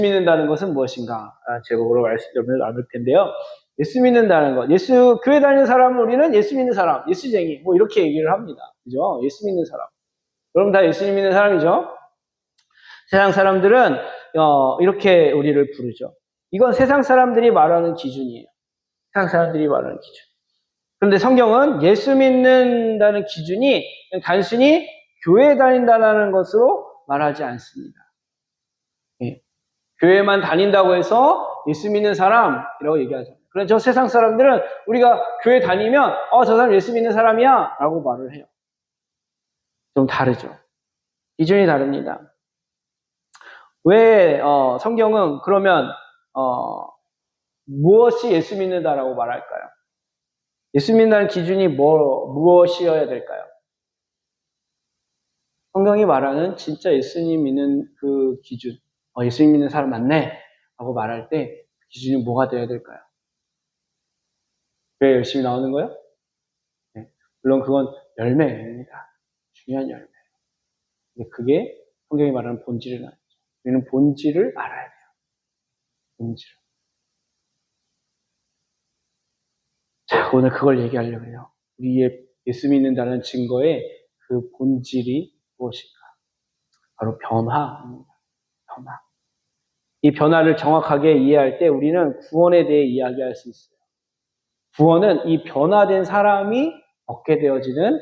믿는다는 것은 무엇인가? 제목으로 말씀을 나눌 텐데요. 예수 믿는다는 것. 교회 다니는 사람은 우리는 예수 믿는 사람, 예수쟁이, 뭐 이렇게 얘기를 합니다. 그죠? 예수 믿는 사람. 여러분 다 예수 믿는 사람이죠? 세상 사람들은, 이렇게 우리를 부르죠. 이건 세상 사람들이 말하는 기준이에요. 세상 사람들이 말하는 기준. 그런데 성경은 예수 믿는다는 기준이 단순히 교회에 다닌다는 것으로 말하지 않습니다. 예. 교회만 다닌다고 해서 예수 믿는 사람이라고 얘기하죠. 그런데 저 세상 사람들은 우리가 교회 다니면 저 사람 예수 믿는 사람이야 라고 말을 해요. 좀 다르죠. 기준이 다릅니다. 왜 성경은 그러면 무엇이 예수 믿는다라고 말할까요? 예수 믿는다는 기준이 무엇이어야 될까요? 성경이 말하는 진짜 예수님 믿는 그 기준, 예수님 믿는 사람 맞네 라고 말할 때 그 기준이 뭐가 되어야 될까요? 왜 열심히 나오는 거예요? 네. 물론 그건 열매입니다. 중요한 열매. 근데 그게 성경이 말하는 본질은 아니죠. 우리는 본질을 알아야 돼요. 본질. 자, 오늘 그걸 얘기하려고 해요. 우리의 예수 믿는다는 증거의 그 본질이 무엇인가? 바로 변화입니다. 변화. 이 변화를 정확하게 이해할 때 우리는 구원에 대해 이야기할 수 있어요. 구원은 이 변화된 사람이 얻게 되어지는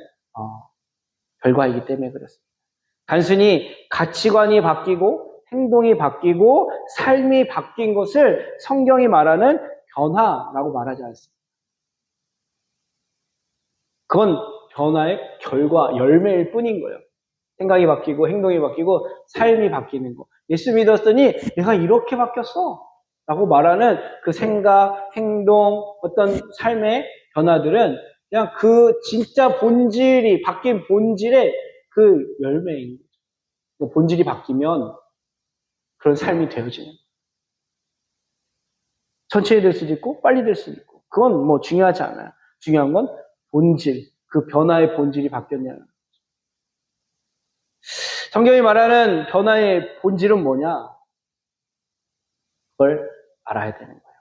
결과이기 때문에 그렇습니다. 단순히 가치관이 바뀌고 행동이 바뀌고 삶이 바뀐 것을 성경이 말하는 변화라고 말하지 않습니다. 그건 변화의 결과, 열매일 뿐인 거예요. 생각이 바뀌고 행동이 바뀌고 삶이 바뀌는 거. 예수 믿었더니 내가 이렇게 바뀌었어 라고 말하는 그 생각, 행동, 어떤 삶의 변화들은 그냥 그 진짜 본질이 바뀐 본질의 그 열매인 거죠. 본질이 바뀌면 그런 삶이 되어지는 거예요. 천천히 될 수도 있고 빨리 될 수도 있고 그건 뭐 중요하지 않아요. 중요한 건 본질, 그 변화의 본질이 바뀌었냐는 거죠. 성경이 말하는 변화의 본질은 뭐냐? 그걸 알아야 되는 거예요.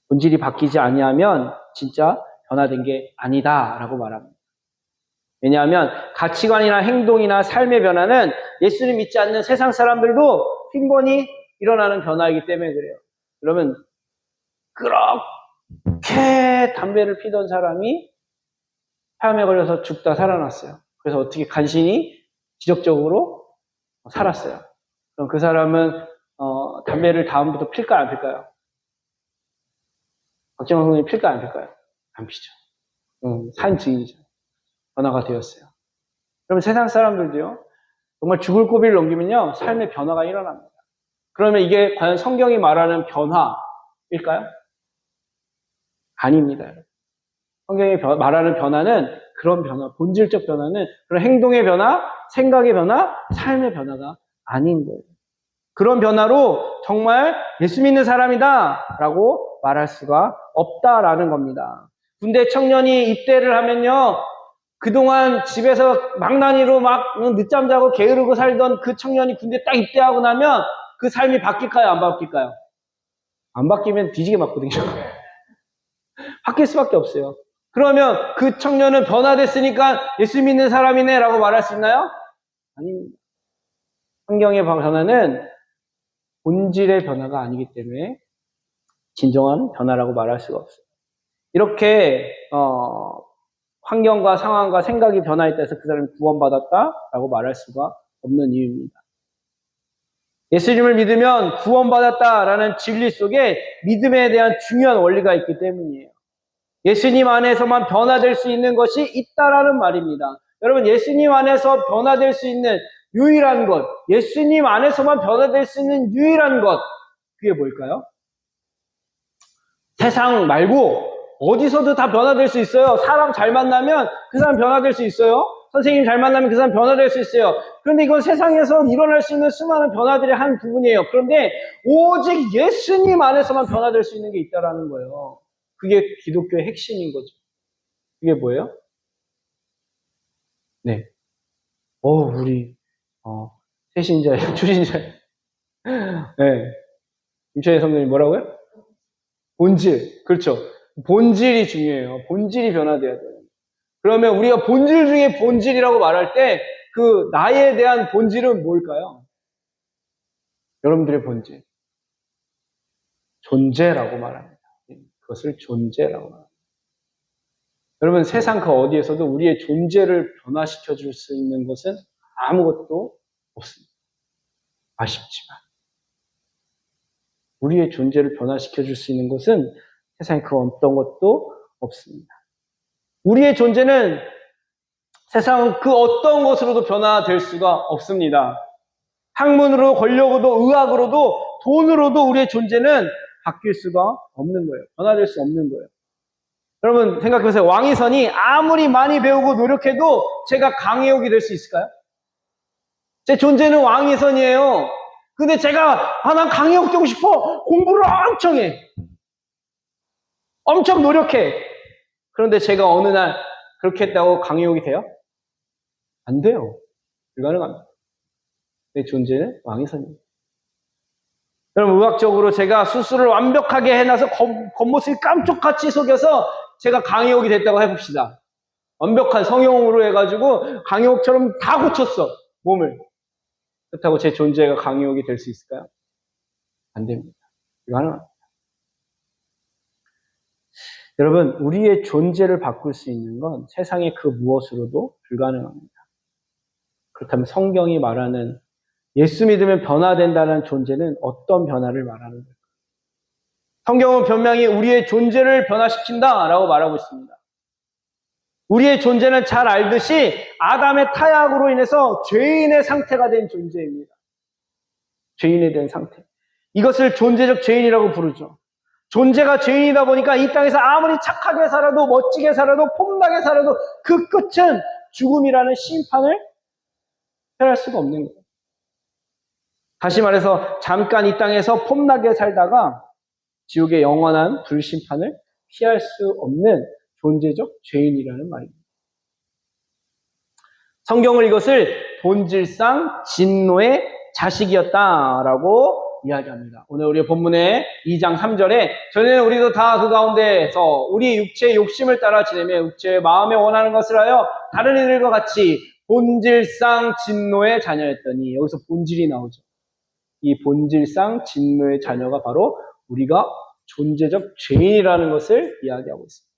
본질이 바뀌지 아니하면 진짜 변화된 게 아니다라고 말합니다. 왜냐하면 가치관이나 행동이나 삶의 변화는 예수를 믿지 않는 세상 사람들도 빈번히 일어나는 변화이기 때문에 그래요. 그러면 그렇게 담배를 피던 사람이 폐암에 걸려서 죽다 살아났어요. 그래서 어떻게 간신히 지적적으로 살았어요. 그럼 그 사람은 담배를 다음부터 필까요, 안 필까요? 박정환 선생님 필까요, 안 필까요? 안 피죠. 산 증이죠. 변화가 되었어요. 그러면 세상 사람들도요, 정말 죽을 고비를 넘기면요, 삶의 변화가 일어납니다. 그러면 이게 과연 성경이 말하는 변화일까요? 아닙니다. 성경이 말하는 변화는 그런 변화, 본질적 변화는 그런 행동의 변화, 생각의 변화, 삶의 변화가 아닌 거예요. 그런 변화로 정말 예수 믿는 사람이다 라고 말할 수가 없다라는 겁니다. 군대 청년이 입대를 하면요, 그동안 집에서 망나니로 막 늦잠 자고 게으르고 살던 그 청년이 군대 딱 입대하고 나면 그 삶이 바뀔까요, 안 바뀔까요? 안 바뀌면 뒤지게 맞거든요. 바뀔 수밖에 없어요. 그러면 그 청년은 변화됐으니까 예수 믿는 사람이네 라고 말할 수 있나요? 아닙니다. 성경의 변화는 본질의 변화가 아니기 때문에 진정한 변화라고 말할 수가 없어요. 이렇게 환경과 상황과 생각이 변화했다 해서 그 사람이 구원받았다라고 말할 수가 없는 이유입니다. 예수님을 믿으면 구원받았다라는 진리 속에 믿음에 대한 중요한 원리가 있기 때문이에요. 예수님 안에서만 변화될 수 있는 것이 있다라는 말입니다. 여러분, 예수님 안에서 변화될 수 있는 유일한 것, 예수님 안에서만 변화될 수 있는 유일한 것, 그게 뭘까요? 세상 말고 어디서도 다 변화될 수 있어요. 사람 잘 만나면 그 사람 변화될 수 있어요. 선생님 잘 만나면 그 사람 변화될 수 있어요. 그런데 이건 세상에서 일어날 수 있는 수많은 변화들의 한 부분이에요. 그런데 오직 예수님 안에서만 변화될 수 있는 게 있다라는 거예요. 그게 기독교의 핵심인 거죠. 그게 뭐예요? 네. 우리, 새신자예요, 초신자예요. 네. 임채희 성도님 뭐라고요? 본질. 그렇죠. 본질이 중요해요. 본질이 변화돼야 돼요. 그러면 우리가 본질 중에 본질이라고 말할 때 그 나에 대한 본질은 뭘까요? 여러분들의 본질. 존재라고 말합니다. 그것을 존재라고 말합니다. 여러분 세상 그 어디에서도 우리의 존재를 변화시켜 줄 수 있는 것은 아무것도 없습니다. 아쉽지만. 우리의 존재를 변화시켜 줄 수 있는 것은 세상에 그 어떤 것도 없습니다. 우리의 존재는 세상 그 어떤 것으로도 변화될 수가 없습니다. 학문으로, 권력으로도, 의학으로도, 돈으로도 우리의 존재는 바뀔 수가 없는 거예요. 변화될 수 없는 거예요. 여러분 생각해보세요. 왕이선이 아무리 많이 배우고 노력해도 제가 강혜옥이 될 수 있을까요? 제 존재는 왕이선이에요. 근데 제가 난 강혜옥 되고 싶어. 공부를 엄청 해. 엄청 노력해. 그런데 제가 어느 날 그렇게 했다고 강혜옥이 돼요? 안 돼요. 불가능합니다. 내 존재는 왕이선입니다. 여러분 의학적으로 제가 수술을 완벽하게 해놔서 겉모습이 깜짝같이 속여서 제가 강혜옥이 됐다고 해봅시다. 완벽한 성형으로 해가지고 강혜옥처럼 다 고쳤어. 몸을. 그렇다고 제 존재가 강혜옥이 될 수 있을까요? 안 됩니다. 불가능합니다. 여러분 우리의 존재를 바꿀 수 있는 건 세상의 그 무엇으로도 불가능합니다. 그렇다면 성경이 말하는 예수 믿으면 변화된다는 존재는 어떤 변화를 말하는 걸까요? 성경은 분명히 우리의 존재를 변화시킨다라고 말하고 있습니다. 우리의 존재는 잘 알듯이 아담의 타락으로 인해서 죄인의 상태가 된 존재입니다. 죄인에 대한 상태. 이것을 존재적 죄인이라고 부르죠. 존재가 죄인이다 보니까 이 땅에서 아무리 착하게 살아도 멋지게 살아도 폼나게 살아도 그 끝은 죽음이라는 심판을 피할 수가 없는 거예요. 다시 말해서 잠깐 이 땅에서 폼나게 살다가 지옥의 영원한 불심판을 피할 수 없는 존재적 죄인이라는 말입니다. 성경은 이것을 본질상 진노의 자식이었다라고 이야기합니다. 오늘 우리의 본문의 2장 3절에 전에는 우리도 다 그 가운데에서 우리 육체의 욕심을 따라 지내며 육체의 마음에 원하는 것을 하여 다른 이들과 같이 본질상 진노의 자녀였더니 여기서 본질이 나오죠. 이 본질상 진노의 자녀가 바로 우리가 존재적 죄인이라는 것을 이야기하고 있습니다.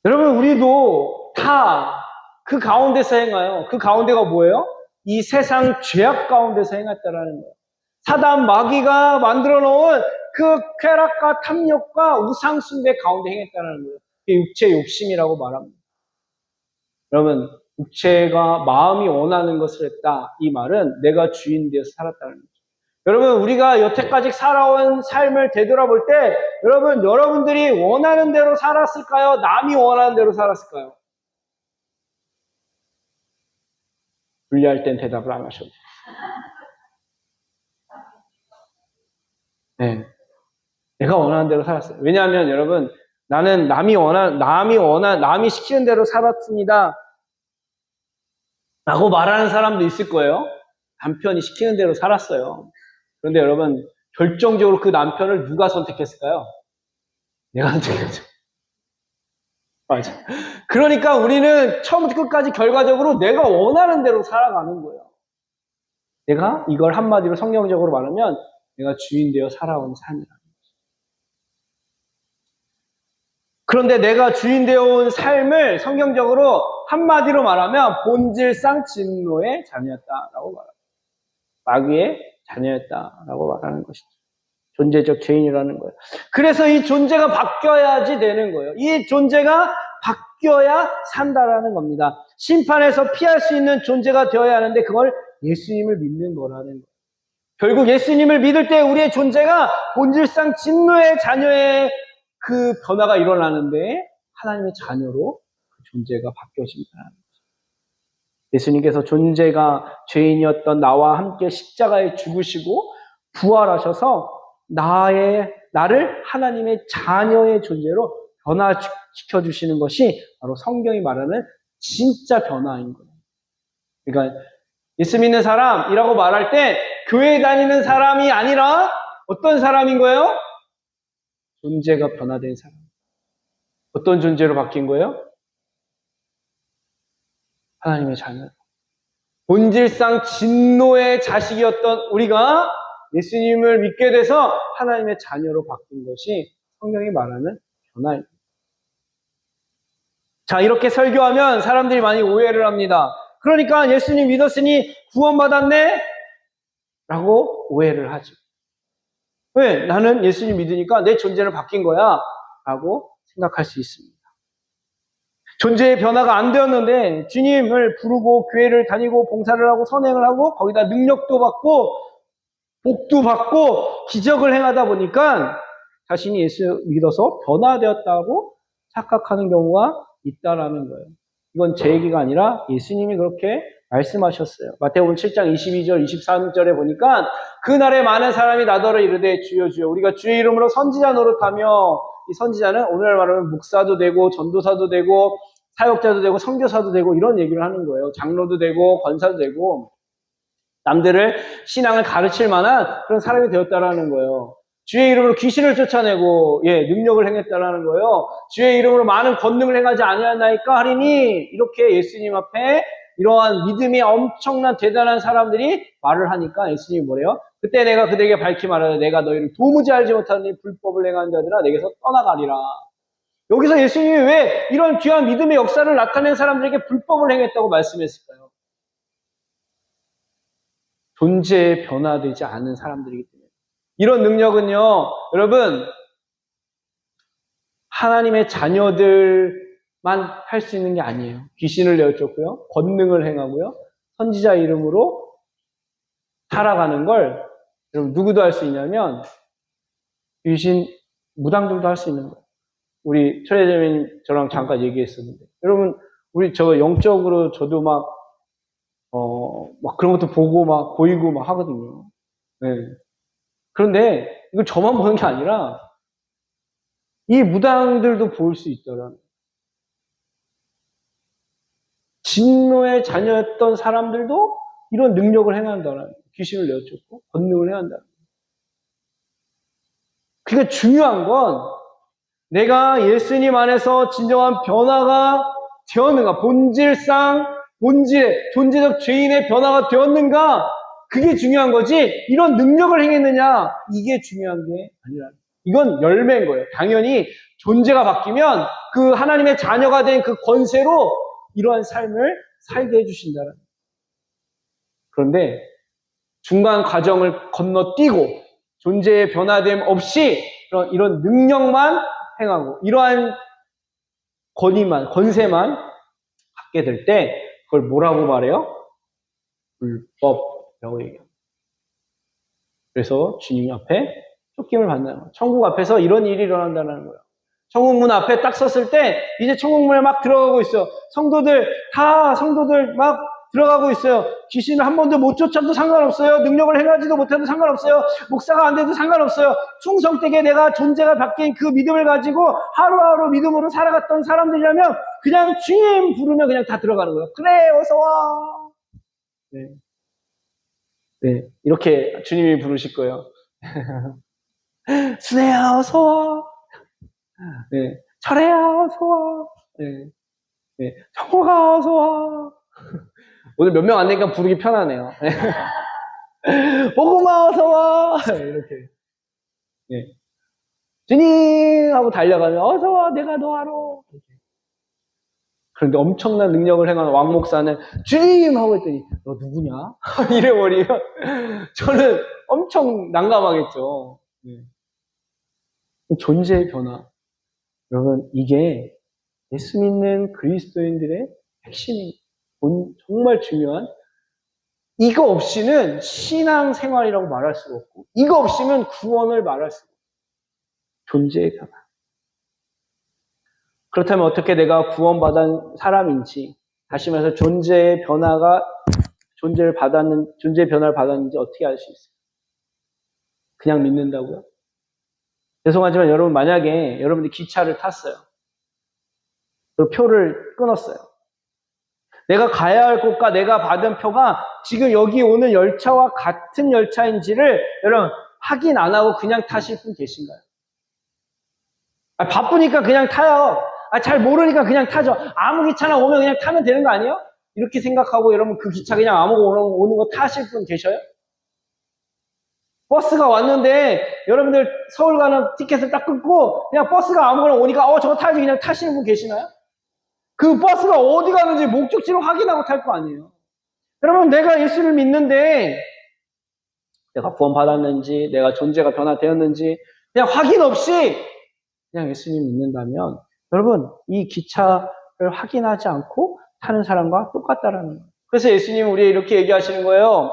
여러분 우리도 다 그 가운데서 행하여 그 가운데가 뭐예요? 이 세상 죄악 가운데서 행했다라는 거예요. 사단 마귀가 만들어 놓은 그 쾌락과 탐욕과 우상 숭배 가운데 행했다는 거예요. 이게 육체 욕심이라고 말합니다. 여러분 육체가 마음이 원하는 것을 했다. 이 말은 내가 주인 되어서 살았다는 거죠. 여러분 우리가 여태까지 살아온 삶을 되돌아볼 때 여러분들이 원하는 대로 살았을까요? 남이 원하는 대로 살았을까요? 분리할 땐 대답을 안 하셔도 돼요. 네. 내가 원하는 대로 살았어요. 왜냐하면 여러분 나는 남이 시키는 대로 살았습니다. 라고 말하는 사람도 있을 거예요. 남편이 시키는 대로 살았어요. 그런데 여러분 결정적으로 그 남편을 누가 선택했을까요? 내가 선택했죠. 맞아. 그러니까 우리는 처음부터 끝까지 결과적으로 내가 원하는 대로 살아가는 거예요. 내가 이걸 한마디로 성경적으로 말하면 내가 주인 되어 살아온 삶이라는 거죠. 그런데 내가 주인 되어 온 삶을 성경적으로 한마디로 말하면 본질상 진노의 자녀였다라고 말합니다. 마귀의 자녀였다라고 말하는 것이죠. 존재적 죄인이라는 거예요. 그래서 이 존재가 바뀌어야지 되는 거예요. 이 존재가 바뀌어야 산다라는 겁니다. 심판에서 피할 수 있는 존재가 되어야 하는데 그걸 예수님을 믿는 거라는 거예요. 결국 예수님을 믿을 때 우리의 존재가 본질상 진노의 자녀의 그 변화가 일어나는데 하나님의 자녀로 그 존재가 바뀌어진다는 거죠. 예수님께서 존재가 죄인이었던 나와 함께 십자가에 죽으시고 부활하셔서 나를 하나님의 자녀의 존재로 변화시켜 주시는 것이 바로 성경이 말하는 진짜 변화인 거예요. 그러니까 예수 믿는 사람이라고 말할 때 교회 다니는 사람이 아니라 어떤 사람인 거예요? 존재가 변화된 사람. 어떤 존재로 바뀐 거예요? 하나님의 자녀. 본질상 진노의 자식이었던 우리가 예수님을 믿게 돼서 하나님의 자녀로 바뀐 것이 성경이 말하는 변화입니다. 자, 이렇게 설교하면 사람들이 많이 오해를 합니다. 그러니까 예수님 믿었으니 구원받았네? 라고 오해를 하죠. 왜? 나는 예수님 믿으니까 내 존재는 바뀐 거야. 라고 생각할 수 있습니다. 존재의 변화가 안 되었는데 주님을 부르고 교회를 다니고 봉사를 하고 선행을 하고 거기다 능력도 받고 복도 받고 기적을 행하다 보니까 자신이 예수 믿어서 변화되었다고 착각하는 경우가 있다라는 거예요. 이건 제 얘기가 아니라 예수님이 그렇게 말씀하셨어요. 마태복음 7장 22절 23절에 보니까 그날에 많은 사람이 나더러 이르되 주여 주여 우리가 주의 이름으로 선지자 노릇하며, 이 선지자는 오늘날 말하면 목사도 되고 전도사도 되고 사역자도 되고 선교사도 되고 이런 얘기를 하는 거예요. 장로도 되고 권사도 되고 남들을 신앙을 가르칠 만한 그런 사람이 되었다라는 거예요. 주의 이름으로 귀신을 쫓아내고 능력을 행했다라는 거예요. 주의 이름으로 많은 권능을 행하지 아니하나이까 하리니, 이렇게 예수님 앞에 이러한 믿음이 엄청난 대단한 사람들이 말을 하니까 예수님이 뭐래요? 그때 내가 그들에게 밝히 말하되 내가 너희를 도무지 알지 못하는 불법을 행하는 자들아 내게서 떠나가리라. 여기서 예수님이 왜 이런 귀한 믿음의 역사를 나타낸 사람들에게 불법을 행했다고 말씀했을까요? 존재에 변화되지 않은 사람들이기 때문에. 이런 능력은요, 여러분, 하나님의 자녀들만 할 수 있는 게 아니에요. 귀신을 내어쫓고요, 권능을 행하고요, 선지자 이름으로 살아가는 걸 여러분 누구도 할 수 있냐면 귀신 무당들도 할 수 있는 거예요. 우리 철회자님 저랑 잠깐 얘기했었는데, 여러분 우리 저 영적으로 저도 막 그런 것도 보고 막 보이고 막 하거든요. 네. 그런데 이걸 저만 보는 게 아니라 이 무당들도 볼 수 있더라고요. 진노의 자녀였던 사람들도 이런 능력을 행한다는 거예요. 귀신을 내어쫓고 권능을 행한다는 거예요. 그러니까 중요한 건 내가 예수님 안에서 진정한 변화가 되었는가, 존재적 죄인의 변화가 되었는가, 그게 중요한 거지 이런 능력을 행했느냐 이게 중요한 게 아니라, 이건 열매인 거예요. 당연히 존재가 바뀌면 그 하나님의 자녀가 된 그 권세로 이러한 삶을 살게 해주신다는 거예요. 그런데 중간 과정을 건너뛰고 존재의 변화됨 없이 이런 능력만 행하고 이러한 권세만 갖게 될 때 그걸 뭐라고 말해요? 불법이라고 얘기해요. 그래서 주님 앞에 쫓김을 받는 거예요. 천국 앞에서 이런 일이 일어난다는 거예요. 천국 문 앞에 딱 섰을 때 이제 천국 문에 막 들어가고 있어요. 성도들 막 들어가고 있어요. 귀신을 한 번도 못 쫓아도 상관없어요. 능력을 행하지도 못해도 상관없어요. 목사가 안 돼도 상관없어요. 충성되게 내가 존재가 바뀐 그 믿음을 가지고 하루하루 믿음으로 살아갔던 사람들이라면 그냥 주님 부르면 그냥 다 들어가는 거예요. 그래, 어서 와. 네, 이렇게 주님이 부르실 거예요. 순애야, 어서 와. 네, 철애야, 어서 와. 네, 정호가 어서 와. 오늘 몇 명 안 되니까 부르기 편하네요. 복음아 어서 와. 이렇게. 네. 주님 하고 달려가면 어서 와, 내가 너 알아. 그런데 엄청난 능력을 행하는 왕 목사는 주님 하고 했더니 너 누구냐? 이래버리면 저는 엄청 난감하겠죠. 네. 존재의 변화. 여러분, 이게 예수 믿는 그리스도인들의 핵심입니다. 정말 중요한, 이거 없이는 신앙생활이라고 말할 수가 없고 이거 없이는 구원을 말할 수가 없고, 존재의 변화. 그렇다면 어떻게 내가 구원받은 사람인지, 다시 말해서 존재의 변화를 받았는지 어떻게 알 수 있어요? 그냥 믿는다고요? 죄송하지만 여러분, 만약에 여러분들이 기차를 탔어요. 그리고 표를 끊었어요. 내가 가야 할 곳과 내가 받은 표가 지금 여기 오는 열차와 같은 열차인지를 여러분 확인 안 하고 그냥 타실 분 계신가요? 바쁘니까 그냥 타요. 잘 모르니까 그냥 타죠. 아무 기차나 오면 그냥 타면 되는 거 아니에요? 이렇게 생각하고 여러분 그 기차 그냥 아무 오는 거 타실 분 계셔요? 버스가 왔는데 여러분들 서울 가는 티켓을 딱 끊고 그냥 버스가 아무거나 오니까 저거 타야지 그냥 타시는 분 계시나요? 그 버스가 어디 가는지 목적지를 확인하고 탈 거 아니에요. 여러분 내가 예수를 믿는데 내가 구원받았는지 내가 존재가 변화되었는지 그냥 확인 없이 그냥 예수님 믿는다면 여러분 이 기차를 확인하지 않고 타는 사람과 똑같다라는 거예요. 그래서 예수님은 우리에게 이렇게 얘기하시는 거예요.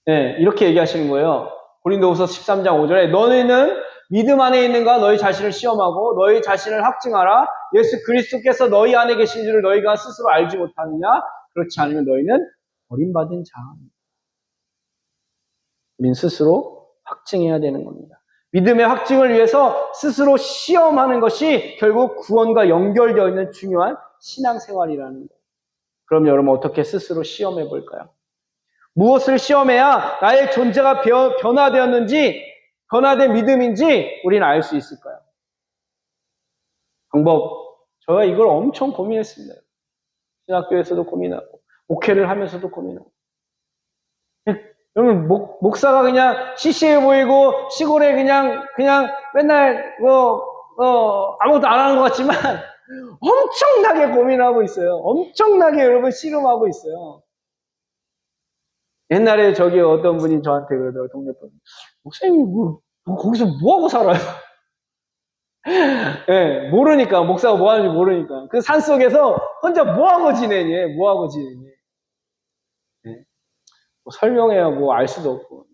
네, 이렇게 얘기하시는 거예요. 고린도후서 13장 5절에 너희는 믿음 안에 있는가 너희 자신을 시험하고 너희 자신을 확증하라. 예수 그리스도께서 너희 안에 계신 줄을 너희가 스스로 알지 못하느냐? 그렇지 않으면 너희는 버림받은 자. 우린 스스로 확증해야 되는 겁니다. 믿음의 확증을 위해서 스스로 시험하는 것이 결국 구원과 연결되어 있는 중요한 신앙생활이라는 거예요. 그럼 여러분 어떻게 스스로 시험해 볼까요? 무엇을 시험해야 나의 존재가 변화되었는지 변화된 믿음인지 우리는 알 수 있을까요? 방법, 저가 이걸 엄청 고민했습니다. 신학교에서도 고민하고 목회를 하면서도 고민하고 여러분 목사가 그냥 시시해 보이고 시골에 그냥 맨날 아무것도 안 하는 것 같지만 엄청나게 고민하고 있어요. 엄청나게 여러분 씨름하고 있어요. 옛날에 저기 어떤 분이 저한테 그러더라고요. 동네 분. 목사님 거기서 뭐하고 살아요? 네, 모르니까 목사가 뭐 하는지 모르니까 그 산속에서 혼자 뭐하고 지내니? 뭐하고 지내니? 네. 뭐 설명해야 뭐 알 수도 없고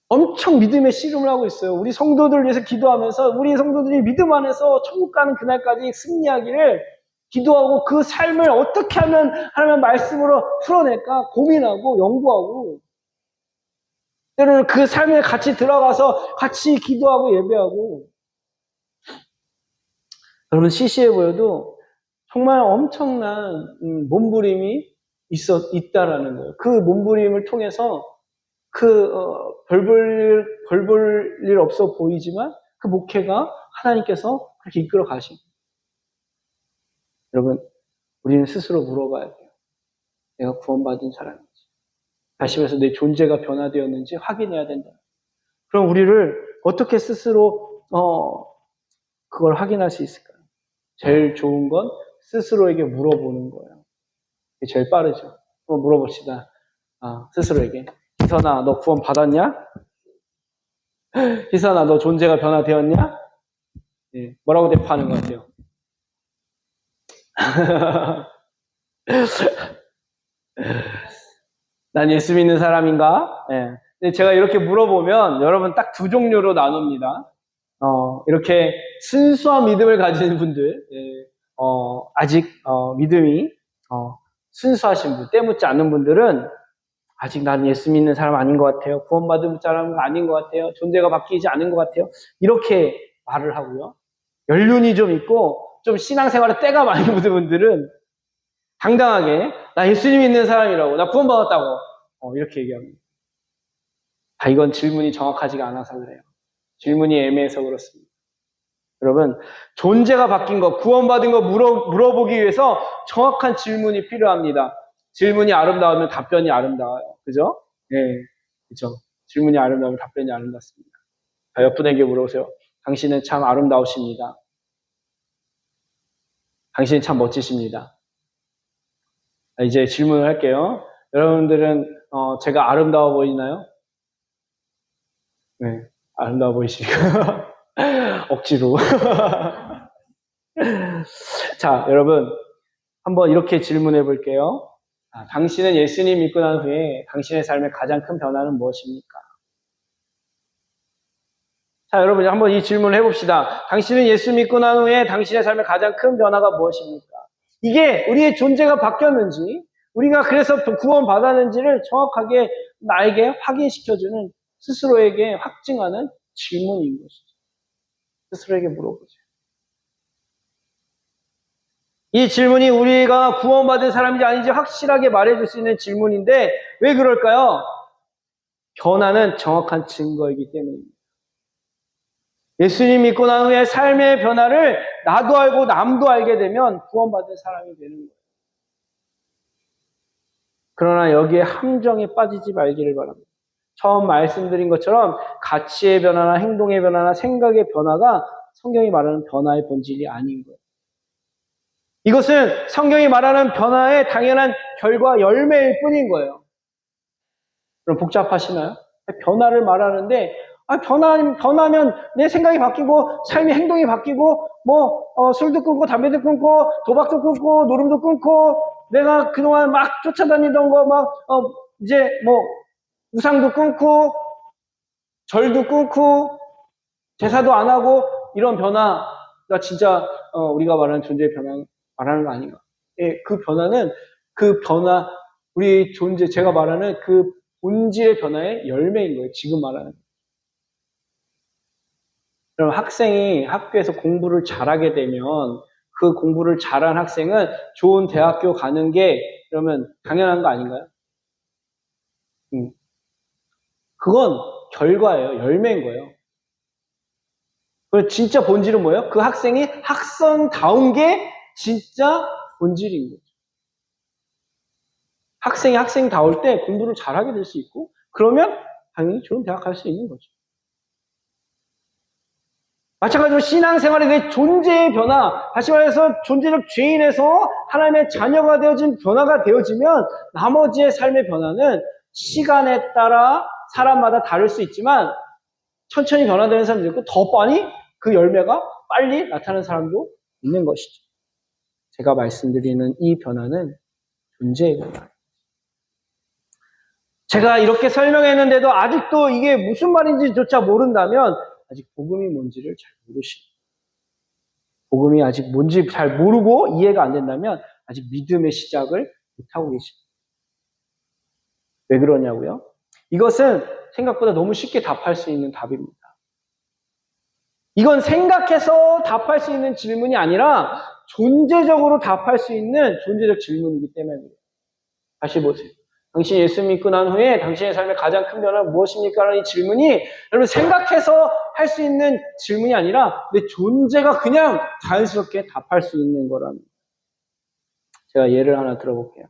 엄청 믿음의 씨름을 하고 있어요. 우리 성도들 위해서 기도하면서 우리 성도들이 믿음 안에서 천국 가는 그날까지 승리하기를 기도하고 그 삶을 어떻게 하면 하나님 말씀으로 풀어낼까 고민하고 연구하고 때로는 그 삶에 같이 들어가서 같이 기도하고 예배하고 여러분 시시해 보여도 정말 엄청난 몸부림이 있다라는 거예요. 그 몸부림을 통해서 별 볼 일 없어 보이지만 그 목회가 하나님께서 그렇게 이끌어 가십니다. 여러분, 우리는 스스로 물어봐야 돼요. 내가 구원받은 사람인지. 다시 말해서 내 존재가 변화되었는지 확인해야 된다. 그럼 우리를 어떻게 스스로, 그걸 확인할 수 있을까요? 제일 좋은 건 스스로에게 물어보는 거예요. 그게 제일 빠르죠. 한번 물어봅시다. 스스로에게. 희선아, 너 구원 받았냐? 희선아, 너 존재가 변화되었냐? 예, 뭐라고 대답하는 것 같아요? 난 예수 믿는 사람인가? 예. 제가 이렇게 물어보면 여러분 딱 두 종류로 나눕니다. 이렇게 순수한 믿음을 가지는 분들, 예, 아직 믿음이 순수하신 분, 때묻지 않는 분들은 아직 난 예수 믿는 사람 아닌 것 같아요. 구원받은 사람은 아닌 것 같아요. 존재가 바뀌지 않은 것 같아요. 이렇게 말을 하고요. 연륜이 좀 있고 좀 신앙생활에 때가 많이 묻은 분들은 당당하게 나 예수님 믿는 사람이라고 나 구원받았다고 이렇게 얘기합니다. 이건 질문이 정확하지가 않아서 그래요. 질문이 애매해서 그렇습니다. 여러분 존재가 바뀐 것, 구원받은 것 물어보기 위해서 정확한 질문이 필요합니다. 질문이 아름다우면 답변이 아름다워요. 그죠? 네, 그죠. 질문이 아름다우면 답변이 아름답습니다. 옆분에게 물어보세요. 당신은 참 아름다우십니다. 당신은 참 멋지십니다. 이제 질문을 할게요. 여러분들은 제가 아름다워 보이나요? 네, 아름다워 보이십니까? 억지로. 자, 여러분 한번 이렇게 질문해 볼게요. 당신은 예수님 믿고 난 후에 당신의 삶의 가장 큰 변화는 무엇입니까? 자, 여러분 한번 이 질문을 해봅시다. 당신은 예수 믿고 난 후에 당신의 삶의 가장 큰 변화가 무엇입니까? 이게 우리의 존재가 바뀌었는지 우리가 그래서 구원 받았는지를 정확하게 나에게 확인시켜주는 스스로에게 확증하는 질문인 것이죠. 스스로에게 물어보죠. 이 질문이 우리가 구원받은 사람인지 아닌지 확실하게 말해줄 수 있는 질문인데 왜 그럴까요? 변화는 정확한 증거이기 때문입니다. 예수님 믿고 난 후에 삶의 변화를 나도 알고 남도 알게 되면 구원받은 사람이 되는 거예요. 그러나 여기에 함정에 빠지지 말기를 바랍니다. 처음 말씀드린 것처럼 가치의 변화나 행동의 변화나 생각의 변화가 성경이 말하는 변화의 본질이 아닌 거예요. 이것은 성경이 말하는 변화의 당연한 결과 열매일 뿐인 거예요. 그럼 복잡하시나요? 변화를 말하는데 변하면 내 생각이 바뀌고 삶의 행동이 바뀌고 술도 끊고 담배도 끊고 도박도 끊고 노름도 끊고 내가 그동안 막 쫓아다니던 거 이제 우상도 끊고 절도 끊고 제사도 안 하고 이런 변화가 진짜 우리가 말하는 존재의 변화 말하는 거 아닌가? 예, 그 변화는 그 변화 우리 존재 제가 말하는 그 본질의 변화의 열매인 거예요. 지금 말하는. 그럼 학생이 학교에서 공부를 잘하게 되면 그 공부를 잘한 학생은 좋은 대학교 가는 게 그러면 당연한 거 아닌가요? 그건 결과예요. 열매인 거예요. 그럼 진짜 본질은 뭐예요? 그 학생이 학생다운 게 진짜 본질인 거죠. 학생이 학생다울 때 공부를 잘하게 될 수 있고 그러면 당연히 좋은 대학 갈 수 있는 거죠. 마찬가지로 신앙생활의 내 존재의 변화, 다시 말해서 존재적 죄인에서 하나님의 자녀가 되어진 변화가 되어지면 나머지의 삶의 변화는 시간에 따라 사람마다 다를 수 있지만 천천히 변화되는 사람도 있고 더 빨리 그 열매가 빨리 나타나는 사람도 있는 것이죠. 제가 말씀드리는 이 변화는 존재의 변화예요. 제가 이렇게 설명했는데도 아직도 이게 무슨 말인지조차 모른다면 아직 복음이 뭔지를 잘 모르시죠. 복음이 아직 뭔지 잘 모르고 이해가 안 된다면 아직 믿음의 시작을 못하고 계십니다. 왜 그러냐고요? 이것은 생각보다 너무 쉽게 답할 수 있는 답입니다. 이건 생각해서 답할 수 있는 질문이 아니라 존재적으로 답할 수 있는 존재적 질문이기 때문입니다. 다시 보세요. 당신이 예수 믿고 난 후에 당신의 삶의 가장 큰 변화는 무엇입니까? 라는 이 질문이 여러분 생각해서 할 수 있는 질문이 아니라 내 존재가 그냥 자연스럽게 답할 수 있는 거랍니다. 제가 예를 하나 들어볼게요.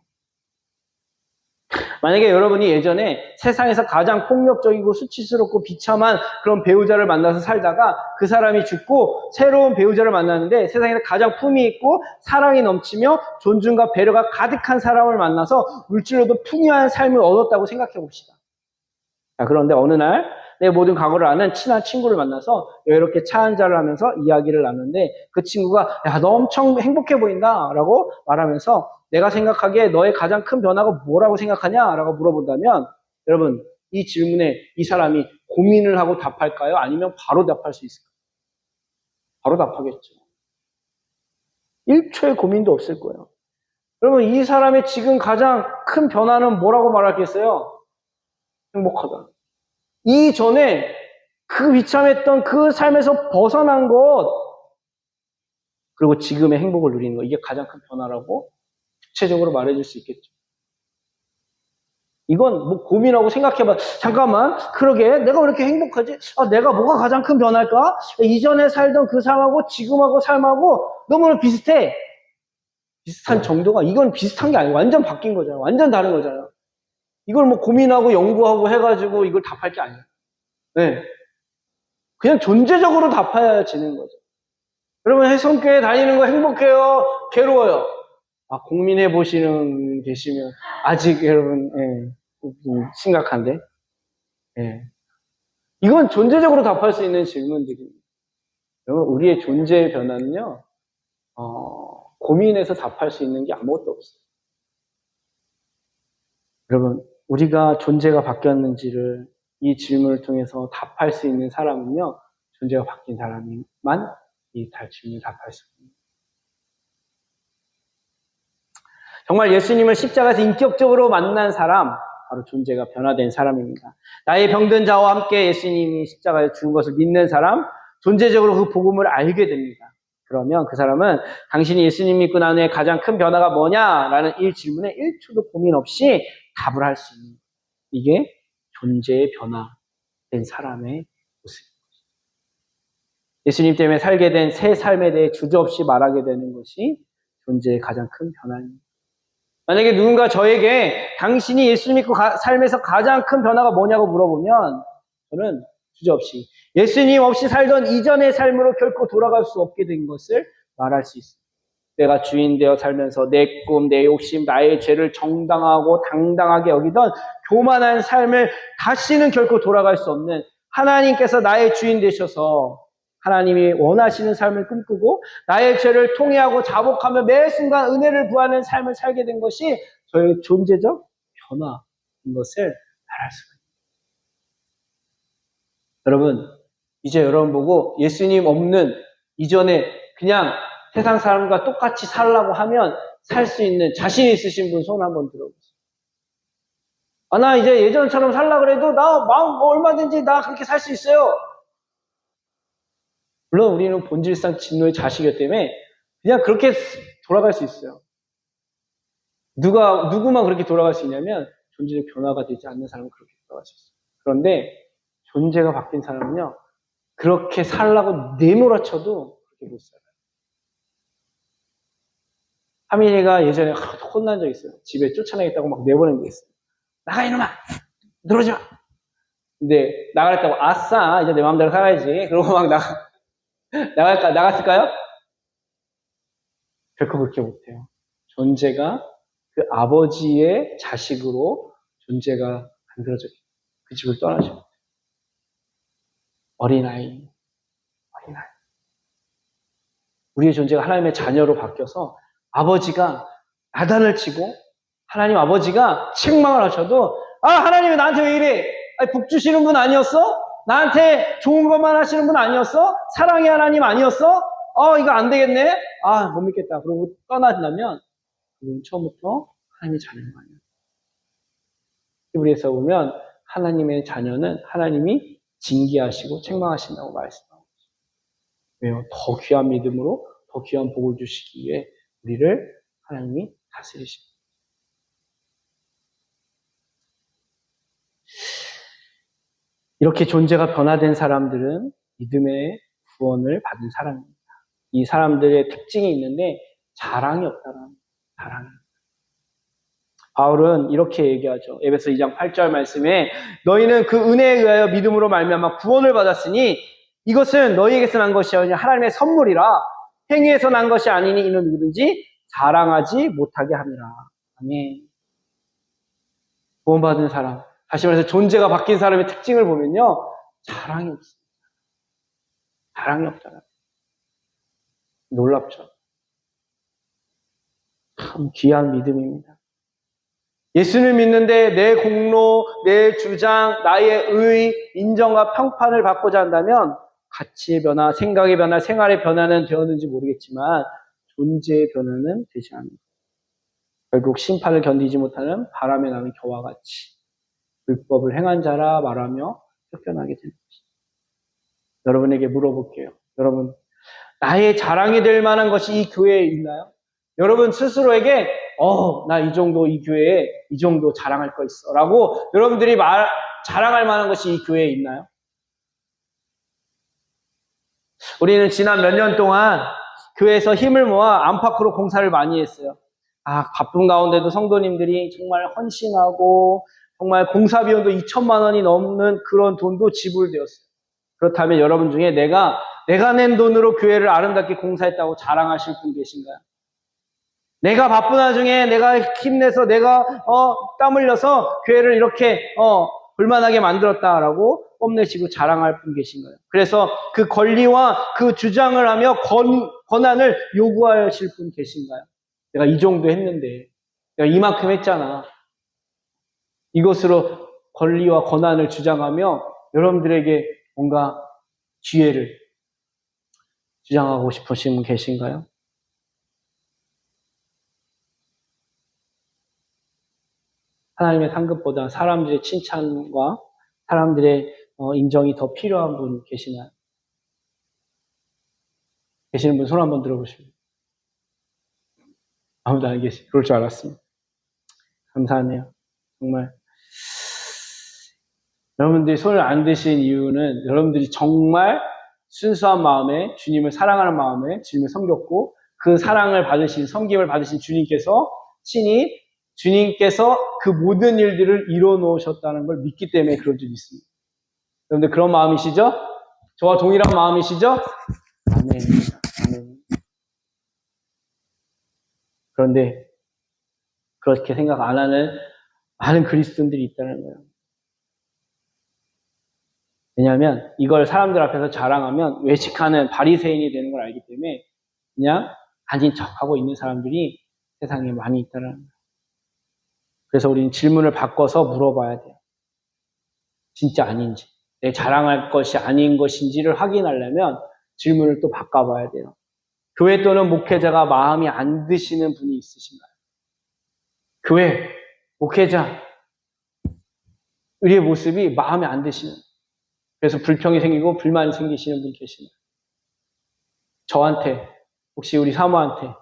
만약에 여러분이 예전에 세상에서 가장 폭력적이고 수치스럽고 비참한 그런 배우자를 만나서 살다가 그 사람이 죽고 새로운 배우자를 만났는데 세상에서 가장 품이 있고 사랑이 넘치며 존중과 배려가 가득한 사람을 만나서 물질로도 풍요한 삶을 얻었다고 생각해 봅시다. 자, 그런데 어느 날 내 모든 과거를 아는 친한 친구를 만나서 이렇게 차 한잔을 하면서 이야기를 나누는데 그 친구가 야, 너 엄청 행복해 보인다 라고 말하면서 내가 생각하기에 너의 가장 큰 변화가 뭐라고 생각하냐? 라고 물어본다면 여러분 이 질문에 이 사람이 고민을 하고 답할까요? 아니면 바로 답할 수 있을까요? 바로 답하겠죠. 1초의 고민도 없을 거예요. 여러분 이 사람의 지금 가장 큰 변화는 뭐라고 말하겠어요? 행복하다. 이전에 그 비참했던 그 삶에서 벗어난 것 그리고 지금의 행복을 누리는 것 이게 가장 큰 변화라고 구체적으로 말해줄 수 있겠죠. 이건 고민하고 생각해봐. 잠깐만, 그러게 내가 왜 이렇게 행복하지? 내가 뭐가 가장 큰 변화일까? 이전에 살던 그 삶하고 지금하고 삶하고 너무나 비슷해. 비슷한 정도가 이건 비슷한 게 아니고 완전 바뀐 거잖아요. 완전 다른 거잖아요. 이걸 고민하고 연구하고 해가지고 이걸 답할 게 아니에요. 네. 그냥 존재적으로 답해지는 거죠. 여러분 해성교회 다니는 거 행복해요? 괴로워요? 고민해 보시는 계시면 아직 여러분 심각한데 이건 존재적으로 답할 수 있는 질문들입니다. 여러분 우리의 존재의 변화는요 고민해서 답할 수 있는 게 아무것도 없어요. 여러분 우리가 존재가 바뀌었는지를 이 질문을 통해서 답할 수 있는 사람은요 존재가 바뀐 사람만 이 질문을 답할 수 있습니다. 정말 예수님을 십자가에서 인격적으로 만난 사람, 바로 존재가 변화된 사람입니다. 나의 병든 자와 함께 예수님이 십자가에 죽은 것을 믿는 사람, 존재적으로 그 복음을 알게 됩니다. 그러면 그 사람은 당신이 예수님 믿고 난 후에 가장 큰 변화가 뭐냐라는 이 질문에 1초도 고민 없이 답을 할 수 있는, 이게 존재의 변화된 사람의 모습입니다. 예수님 때문에 살게 된 새 삶에 대해 주저없이 말하게 되는 것이 존재의 가장 큰 변화입니다. 만약에 누군가 저에게 당신이 예수님 믿고 삶에서 가장 큰 변화가 뭐냐고 물어보면 저는 주저없이 예수님 없이 살던 이전의 삶으로 결코 돌아갈 수 없게 된 것을 말할 수 있습니다. 내가 주인 되어 살면서 내 꿈, 내 욕심, 나의 죄를 정당하고 당당하게 여기던 교만한 삶을 다시는 결코 돌아갈 수 없는, 하나님께서 나의 주인 되셔서 하나님이 원하시는 삶을 꿈꾸고 나의 죄를 통회하고 자복하며 매 순간 은혜를 구하는 삶을 살게 된 것이 저의 존재적 변화인 것을 말할 수가 있습니다. 여러분, 이제 여러분 보고 예수님 없는 이전에 그냥 세상 사람과 똑같이 살라고 하면 살 수 있는 자신 있으신 분 손 한번 들어보세요. 나 이제 예전처럼 살라 그래도 나 마음 얼마든지 나 그렇게 살 수 있어요. 물론 우리는 본질상 진노의 자식이기 때문에 그냥 그렇게 돌아갈 수 있어요. 누구만 그렇게 돌아갈 수 있냐면 존재의 변화가 되지 않는 사람은 그렇게 돌아갈 수 있어요. 그런데 존재가 바뀐 사람은요, 그렇게 살라고 내몰아쳐도 그렇게 못 살아요. 하민이가 예전에 혼난 적 있어요. 집에 쫓아내겠다고 막 내보낸 게 있어요. 나가 이놈아! 들어오지 마! 근데 나가랬다고 아싸 이제 내 마음대로 살아야지. 그러고 막 나갔을까요? 결코 그렇게 못해요. 존재가 그 아버지의 자식으로 존재가 만들어져요. 그 집을 떠나죠. 어린아이. 우리의 존재가 하나님의 자녀로 바뀌어서 아버지가 나단을 치고 하나님 아버지가 책망을 하셔도 하나님이 나한테 왜 이래? 복 주시는 분 아니었어? 나한테 좋은 것만 하시는 분 아니었어? 사랑의 하나님 아니었어? 이거 안 되겠네? 못 믿겠다. 그러고 떠나신다면 그건 처음부터 하나님의 자녀가 아니에요. 히브리서에 보면 하나님의 자녀는 하나님이 징계하시고 책망하신다고 말씀하고 있어요. 왜요? 더 귀한 믿음으로 더 귀한 복을 주시기 위해 우리를 하나님이 다스리십니다. 이렇게 존재가 변화된 사람들은 믿음의 구원을 받은 사람입니다. 이 사람들의 특징이 있는데 자랑이 없다는 자랑이. 바울은 이렇게 얘기하죠. 에베소 2장 8절 말씀에 너희는 그 은혜에 의하여 믿음으로 말미암아 구원을 받았으니 이것은 너희에게서 난 것이 아니라 하나님의 선물이라 행위에서 난 것이 아니니 이는 누구든지 자랑하지 못하게 함이라. 아멘. 구원받은 사람, 다시 말해서 존재가 바뀐 사람의 특징을 보면요, 자랑이 없습니다. 자랑이 없잖아요. 놀랍죠. 참 귀한 믿음입니다. 예수를 믿는데 내 공로, 내 주장, 나의 의, 인정과 평판을 받고자 한다면 가치의 변화, 생각의 변화, 생활의 변화는 되었는지 모르겠지만 존재의 변화는 되지 않습니다. 결국 심판을 견디지 못하는 바람에 나는 겨와 같이 불법을 행한 자라 말하며 쫓겨나게 되는 것입니다. 여러분에게 물어볼게요. 여러분, 나의 자랑이 될 만한 것이 이 교회에 있나요? 여러분 스스로에게 나 이 정도 이 교회에 이 정도 자랑할 거 있어 라고 여러분들이 자랑할 만한 것이 이 교회에 있나요? 우리는 지난 몇 년 동안 교회에서 힘을 모아 안팎으로 공사를 많이 했어요. 바쁜 가운데도 성도님들이 정말 헌신하고 정말 공사 비용도 2천만 원이 넘는 그런 돈도 지불되었어요. 그렇다면 여러분 중에 내가 낸 돈으로 교회를 아름답게 공사했다고 자랑하실 분 계신가요? 내가 바쁜 와중에 내가 힘내서 내가 땀 흘려서 교회를 이렇게 볼만하게 만들었다라고 뽐내시고 자랑할 분 계신가요? 그래서 그 권리와 그 주장을 하며 권한을 요구하실 분 계신가요? 내가 이 정도 했는데 내가 이만큼 했잖아. 이것으로 권리와 권한을 주장하며 여러분들에게 뭔가 지혜를 주장하고 싶으신 분 계신가요? 하나님의 상급보다 사람들의 칭찬과 사람들의 인정이 더 필요한 분 계시나요? 계시는 분 손 한번 들어보시면. 아무도 안 계시. 그럴 줄 알았습니다. 감사하네요. 정말. 여러분들이 손을 안 드신 이유는 여러분들이 정말 순수한 마음에 주님을 사랑하는 마음에 주님을 섬겼고 그 사랑을 받으신 섬김을 받으신 주님께서 친히 주님께서 그 모든 일들을 이뤄 놓으셨다는 걸 믿기 때문에 그런 줄이 있습니다. 여러분들 그런 마음이시죠? 저와 동일한 마음이시죠? 아멘. 아멘. 그런데 그렇게 생각 안 하는 많은 그리스도인들이 있다는 거예요. 왜냐하면 이걸 사람들 앞에서 자랑하면 외식하는 바리새인이 되는 걸 알기 때문에 그냥 아닌 척하고 있는 사람들이 세상에 많이 있다는 거예요. 그래서 우리는 질문을 바꿔서 물어봐야 돼요. 진짜 아닌지, 내 자랑할 것이 아닌 것인지를 확인하려면 질문을 또 바꿔봐야 돼요. 교회 또는 목회자가 마음이 안 드시는 분이 있으신가요? 교회, 목회자, 우리의 모습이 마음에 안 드시는, 그래서 불평이 생기고 불만이 생기시는 분 계시나요? 저한테, 혹시 우리 사모한테,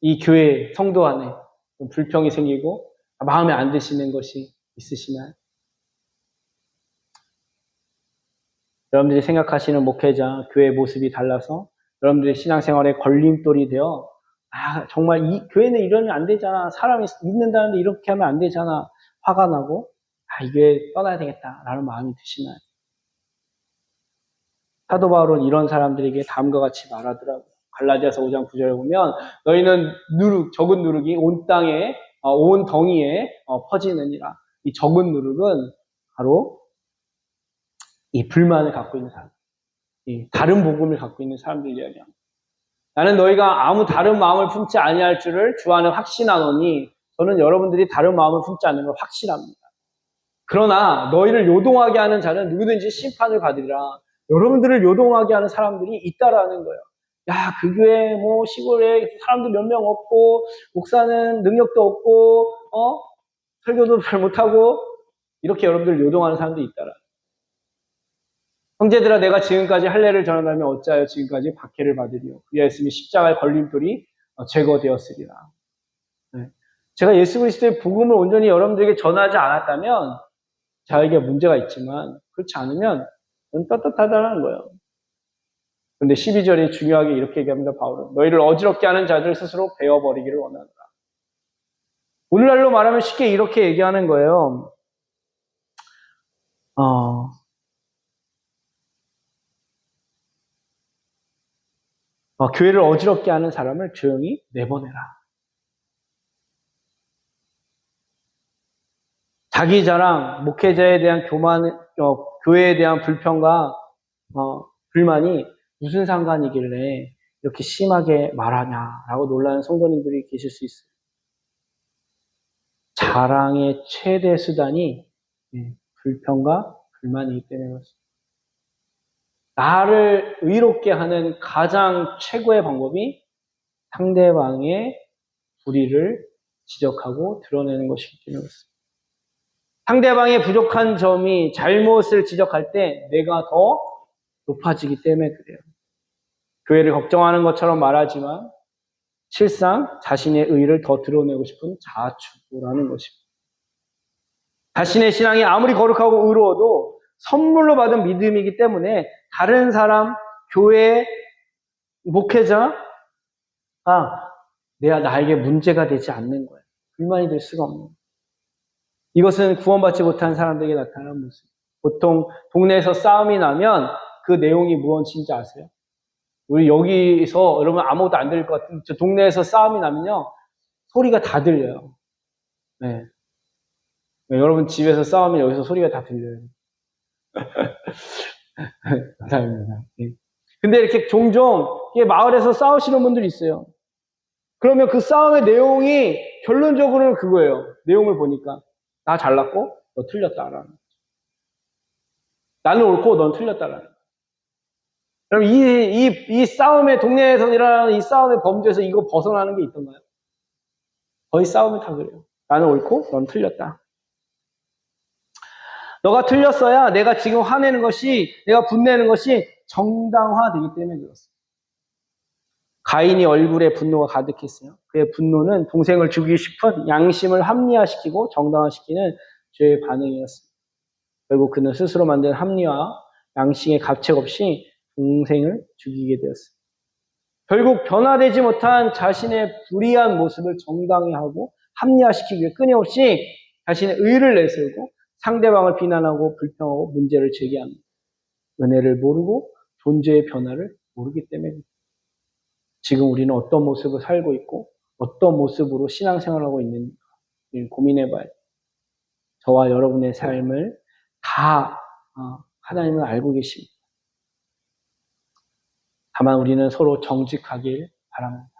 이 교회 성도 안에 불평이 생기고 마음에 안 드시는 것이 있으시나요? 여러분들이 생각하시는 목회자, 교회의 모습이 달라서 여러분들의 신앙생활에 걸림돌이 되어 정말 이 교회는 이러면 안 되잖아. 사람이 믿는다는데 이렇게 하면 안 되잖아. 화가 나고 이 교회 떠나야 되겠다라는 마음이 드시나요? 사도 바울은 이런 사람들에게 다음과 같이 말하더라고요. 갈라디아서 5장 9절에 보면 너희는 적은 누룩이 온 땅에 온 덩이에 퍼지느니라. 이 적은 누룩은 바로 이 불만을 갖고 있는 사람, 이 다른 복음을 갖고 있는 사람들 이야기합니다. 나는 너희가 아무 다른 마음을 품지 아니할 줄을 주 안에 확신하노니 저는 여러분들이 다른 마음을 품지 않는 걸 확신합니다. 그러나 너희를 요동하게 하는 자는 누구든지 심판을 받으리라. 여러분들을 요동하게 하는 사람들이 있다라는 거예요. 야, 그 교회 시골에 사람도 몇 명 없고 목사는 능력도 없고 설교도 잘 못하고 이렇게 여러분들을 요동하는 사람들이 있다라. 형제들아 내가 지금까지 할례를 전한다면 어찌하여 지금까지 박해를 받으리요. 그리하였으니 십자가의 걸림돌이 제거되었으리라. 네. 제가 예수 그리스도의 복음을 온전히 여러분들에게 전하지 않았다면 자에게 문제가 있지만 그렇지 않으면 떳떳하다는 거예요. 그런데 12절에 중요하게 이렇게 얘기합니다. 바울은 너희를 어지럽게 하는 자들 스스로 베어버리기를 원하노라. 오늘날로 말하면 쉽게 이렇게 얘기하는 거예요. 교회를 어지럽게 하는 사람을 조용히 내보내라. 자기 자랑, 목회자에 대한 교만, 교회에 대한 불평과 불만이 무슨 상관이길래 이렇게 심하게 말하냐라고 놀라는 성도님들이 계실 수 있어요. 자랑의 최대 수단이 불평과 불만이기 때문에 그렇습니다. 나를 의롭게 하는 가장 최고의 방법이 상대방의 불의를 지적하고 드러내는 것이기 때문에 그렇습니다. 상대방의 부족한 점이 잘못을 지적할 때 내가 더 높아지기 때문에 그래요. 교회를 걱정하는 것처럼 말하지만 실상 자신의 의를 더 드러내고 싶은 자아추구라는 것입니다. 자신의 신앙이 아무리 거룩하고 의로워도 선물로 받은 믿음이기 때문에 다른 사람, 교회, 목회자가 나에게 문제가 되지 않는 거예요. 불만이 될 수가 없는 거예요. 이것은 구원받지 못한 사람들에게 나타나는 모습. 보통 동네에서 싸움이 나면 그 내용이 무엇인지 아세요? 우리 여기서 여러분 아무것도 안 들릴 것 같은 저 동네에서 싸움이 나면요 소리가 다 들려요. 네. 여러분 집에서 싸우면 여기서 소리가 다 들려요. 감사합니다. 근데 이렇게 종종 마을에서 싸우시는 분들이 있어요. 그러면 그 싸움의 내용이 결론적으로는 그거예요. 내용을 보니까 나 잘났고 너 틀렸다라는 거죠. 나는 옳고 넌 틀렸다라는 거죠. 그럼 이 싸움의 동네에서 일어나는 이 싸움의 범주에서 이거 벗어나는 게 있던가요? 거의 싸움이 다 그래요. 나는 옳고 넌 틀렸다. 너가 틀렸어야 내가 지금 화내는 것이 내가 분내는 것이 정당화되기 때문에 그렇습니다. 가인이 얼굴에 분노가 가득했어요. 그의 분노는 동생을 죽이고 싶은 양심을 합리화시키고 정당화시키는 죄의 반응이었습니다. 결국 그는 스스로 만든 합리화, 양심의 가책 없이 동생을 죽이게 되었습니다. 결국 변화되지 못한 자신의 불의한 모습을 정당화하고 합리화시키기 위해 끊임없이 자신의 의를 내세우고 상대방을 비난하고 불평하고 문제를 제기합니다. 은혜를 모르고 존재의 변화를 모르기 때문입니다. 지금 우리는 어떤 모습을 살고 있고 어떤 모습으로 신앙생활을 하고 있는지 고민해봐야 돼요. 저와 여러분의 삶을 다 하나님은 알고 계십니다. 다만 우리는 서로 정직하길 바랍니다.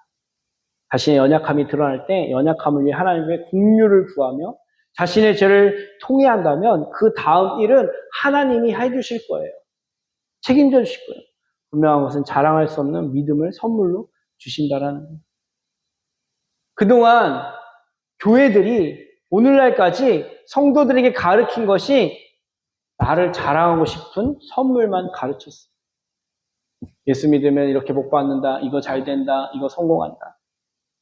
자신의 연약함이 드러날 때 연약함을 위해 하나님의 긍휼을 구하며 자신의 죄를 통회한다면 그 다음 일은 하나님이 해주실 거예요. 책임져 주실 거예요. 분명한 것은 자랑할 수 없는 믿음을 선물로 주신다라는 거예요. 그동안 교회들이 오늘날까지 성도들에게 가르친 것이 나를 자랑하고 싶은 선물만 가르쳤어요. 예수 믿으면 이렇게 복 받는다, 이거 잘 된다, 이거 성공한다.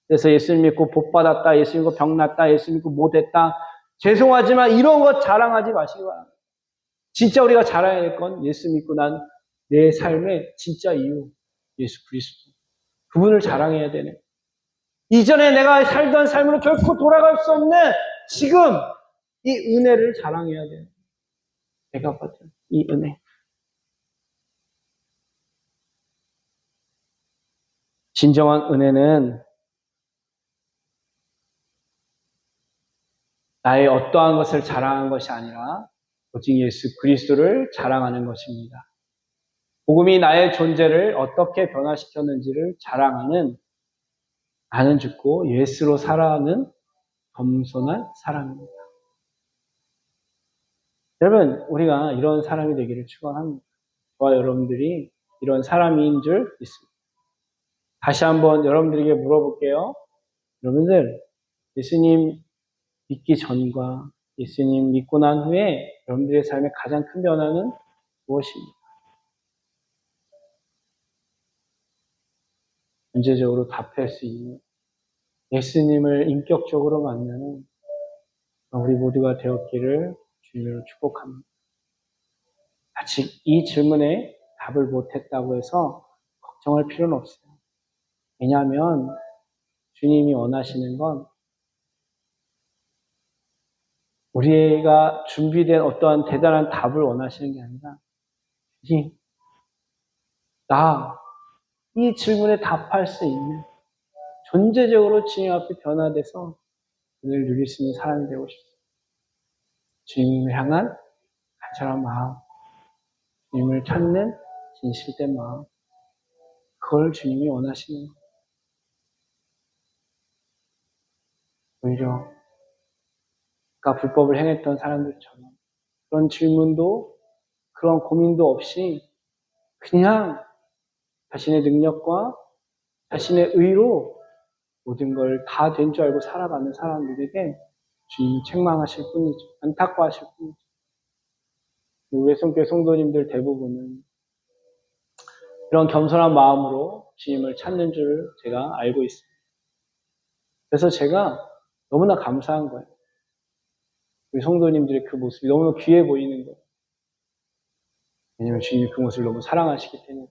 그래서 예수 믿고 복 받았다, 예수 믿고 병 났다, 예수 믿고 뭐 됐다. 죄송하지만 이런 것 자랑하지 마시기 바랍니다. 진짜 우리가 자랑해야 될 건 예수 믿고 난 내 삶의 진짜 이유, 예수 그리스도. 그분을 자랑해야 되네. 이전에 내가 살던 삶으로 결코 돌아갈 수 없는 지금 이 은혜를 자랑해야 돼요. 내가 받은 이 은혜. 진정한 은혜는 나의 어떠한 것을 자랑한 것이 아니라 오직 예수 그리스도를 자랑하는 것입니다. 복음이 나의 존재를 어떻게 변화시켰는지를 자랑하는 나는 죽고 예수로 살아가는 겸손한 사람입니다. 여러분, 우리가 이런 사람이 되기를 축원합니다. 저와 여러분들이 이런 사람인 줄 믿습니다. 다시 한번 여러분들에게 물어볼게요. 여러분들, 예수님 믿기 전과 예수님 믿고 난 후에 여러분들의 삶의 가장 큰 변화는 무엇입니까? 문제적으로 답할 수 있는 예수님을 인격적으로 만나는 우리 모두가 되었기를 주님으로 축복합니다. 아직 이 질문에 답을 못했다고 해서 걱정할 필요는 없어요. 왜냐하면 주님이 원하시는 건 우리가 준비된 어떠한 대단한 답을 원하시는 게 아니라 이 질문에 답할 수 있는 존재적으로 주님 앞에 변화돼서 은혜를 누릴 수 있는 사람이 되고 싶습니다. 주님을 향한 간절한 마음, 주님을 찾는 진실된 마음, 그걸 주님이 원하시는 거예요. 오히려 아까 불법을 행했던 사람들처럼 그런 질문도 그런 고민도 없이 그냥 자신의 능력과 자신의 의로 모든 걸 다 된 줄 알고 살아가는 사람들에게 주님이 책망하실 뿐이죠. 안타까워하실 뿐이죠. 우리 성교회 성도님들 대부분은 이런 겸손한 마음으로 주님을 찾는 줄 제가 알고 있습니다. 그래서 제가 너무나 감사한 거예요. 우리 성도님들의 그 모습이 너무나 귀해 보이는 거예요. 왜냐하면 주님이 그 모습을 너무 사랑하시기 때문에.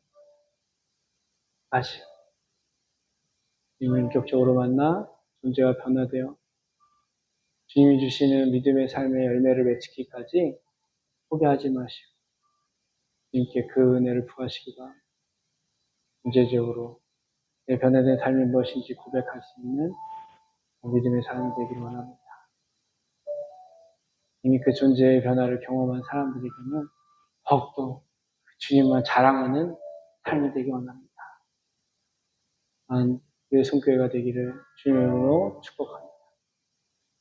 다시 주님을 인격적으로 만나 존재가 변화되어 주님이 주시는 믿음의 삶의 열매를 맺히기까지 포기하지 마시고 주님께 그 은혜를 부하시기 바랍니다. 문제적으로 내 변화된 삶이 무엇인지 고백할 수 있는 믿음의 삶이 되기를 원합니다. 이미 그 존재의 변화를 경험한 사람들에게는 더욱더 주님만 자랑하는 삶이 되기 원합니다. 우리의 손교회가 되기를 주님으로 축복합니다.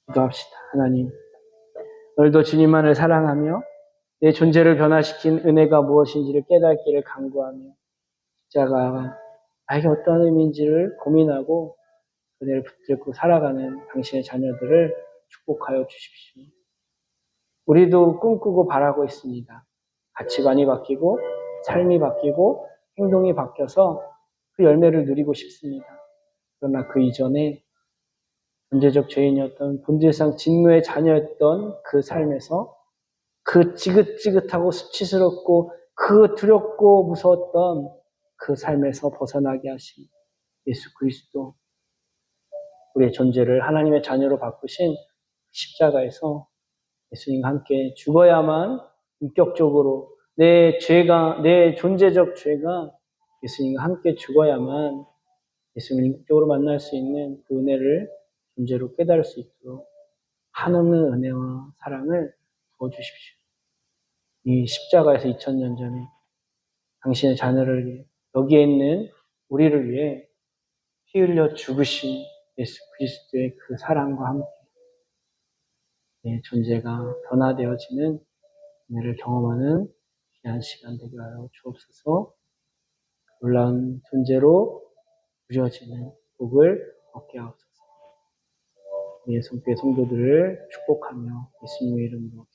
기도합시다. 하나님, 오늘도 주님만을 사랑하며 내 존재를 변화시킨 은혜가 무엇인지를 깨닫기를 간구하며 십자가가 나에게 어떤 의미인지를 고민하고 은혜를 붙들고 살아가는 당신의 자녀들을 축복하여 주십시오. 우리도 꿈꾸고 바라고 있습니다. 가치관이 바뀌고 삶이 바뀌고 행동이 바뀌어서 그 열매를 누리고 싶습니다. 그러나 그 이전에 존재적 죄인이었던 본질상 진노의 자녀였던 그 삶에서 그 지긋지긋하고 수치스럽고 그 두렵고 무서웠던 그 삶에서 벗어나게 하신 예수 그리스도, 우리의 존재를 하나님의 자녀로 바꾸신 십자가에서 예수님과 함께 죽어야만 인격적으로 내 죄가, 내 존재적 죄가 예수님과 함께 죽어야만 예수님을 인격적으로 만날 수 있는 그 은혜를 존재로 깨달을 수 있도록 한없는 은혜와 사랑을 부어주십시오. 이 십자가에서 2000년 전에 당신의 자녀를 위해, 여기에 있는 우리를 위해 피 흘려 죽으신 예수 그리스도의 그 사랑과 함께 내 존재가 변화되어지는 은혜를 경험하는 귀한 시간 되게 하여 주옵소서. 놀라운 존재로 부여지는 복을 얻게 하옵소서. 우리의 성교회 성도들을 축복하며 예수님의 이름으로